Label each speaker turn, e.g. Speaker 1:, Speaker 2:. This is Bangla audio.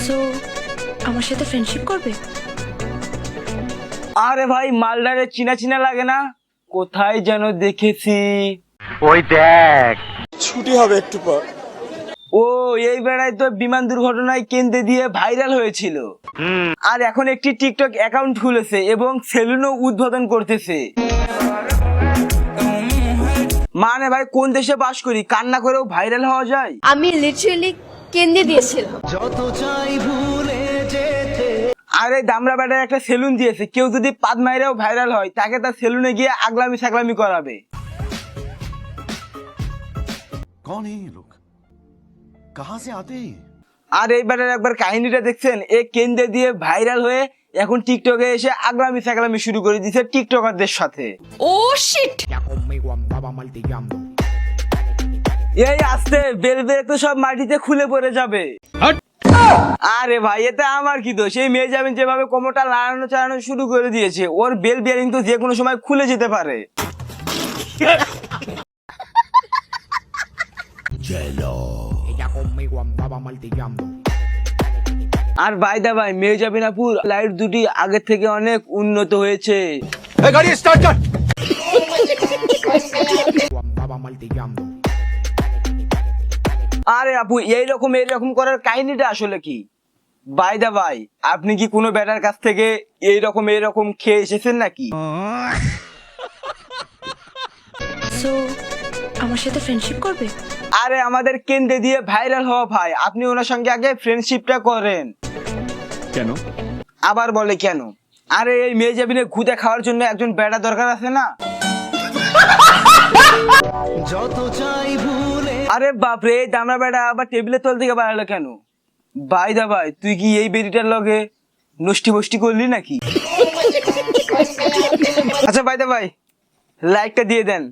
Speaker 1: সো আমার সাথে ফ্রেন্ডশিপ করবে?
Speaker 2: আরে ভাই মালদারে চিনা চিনা লাগে না? কোথায় যেন দেখেছি।
Speaker 3: ওই দেখ,
Speaker 4: ছুটি হবে একটু পর।
Speaker 2: ও এই বেড়ায় তো বিমান দুর্ঘটনায় কেন্দ্রে দিয়ে ভাইরাল হয়েছিল, আর এখন একটি টিকটক অ্যাকাউন্ট খুলেছে এবং সেলুনও উদ্বোধন করতেছে। মানে ভাই কোন দেশে বাস করি, কান্না করেও ভাইরাল হওয়া যায়?
Speaker 1: আমি লিটারালি কেন্দ্রে দিয়েছিলাম।
Speaker 2: আরে দামরা বেটার একটা সেলুন দিয়েছে, কেউ যদি পাদ মাইরেও ভাইরাল হয় তাকে তার সেলুনে গিয়ে আগলামি সাগলামি করাবে।
Speaker 5: कौन है ये लोग? कहां से आते हैं?
Speaker 2: আর এই বেটার একবার কাহিনীটা দেখছেন, এ কেন্দ্রে দিয়ে ভাইরাল হয়ে এখন টিকটকে এসে আগলামি সাগলামি শুরু করে দিয়েছে টিকটকারদের সাথে।
Speaker 1: ও শিট!
Speaker 2: এই আস্তে বেল বেল তো সব মাটিতে খুলে পড়ে যাবে। আরে ভাই এতে আমার কি দোষ? এই মেয়ে যাবেন যেভাবে কোমরটা লাড়ানো চালানো শুরু করে দিয়েছে, ওর বেল বিয়ারিং তো যে কোনো সময় খুলে যেতে পারে। আর ভাই দা ভাই মির্জাবিনাপুর লাইট দুটি আগের থেকে অনেক উন্নত হয়েছে।
Speaker 5: गाड़ी स्टार्ट कर।
Speaker 2: আরে আপু এইরকম করার কাহিনীটা আসলে কি? ভাই দা ভাই আপনি কি কোনো ব্যাটার কাছ থেকে এইরকম খেয়ে এসেছেন নাকি?
Speaker 1: সো আমার সাথে ফ্রেন্ডশিপ করবে?
Speaker 2: আরে আমাদের কেন্দ্রে দিয়ে ভাইরাল হওয়া ভাই, আপনি ওনার সঙ্গে আগে ফ্রেন্ডশিপটা করেন।
Speaker 5: কেন?
Speaker 2: আবার বলে কেন? আরে এই মেয়ে যাবিনে ঘুতে খাওয়ার জন্য একজন বেটা দরকার আছে না? আরে বাপরে এই দামড়া বেটা আবার টেবিলের তল থেকে বাড়ালো কেন? ভাই দা ভাই তুই কি এই বেরিটার লগে নষ্টি বষ্টি করলি নাকি? আচ্ছা ভাই দা ভাই লাইকটা দিয়ে দেন।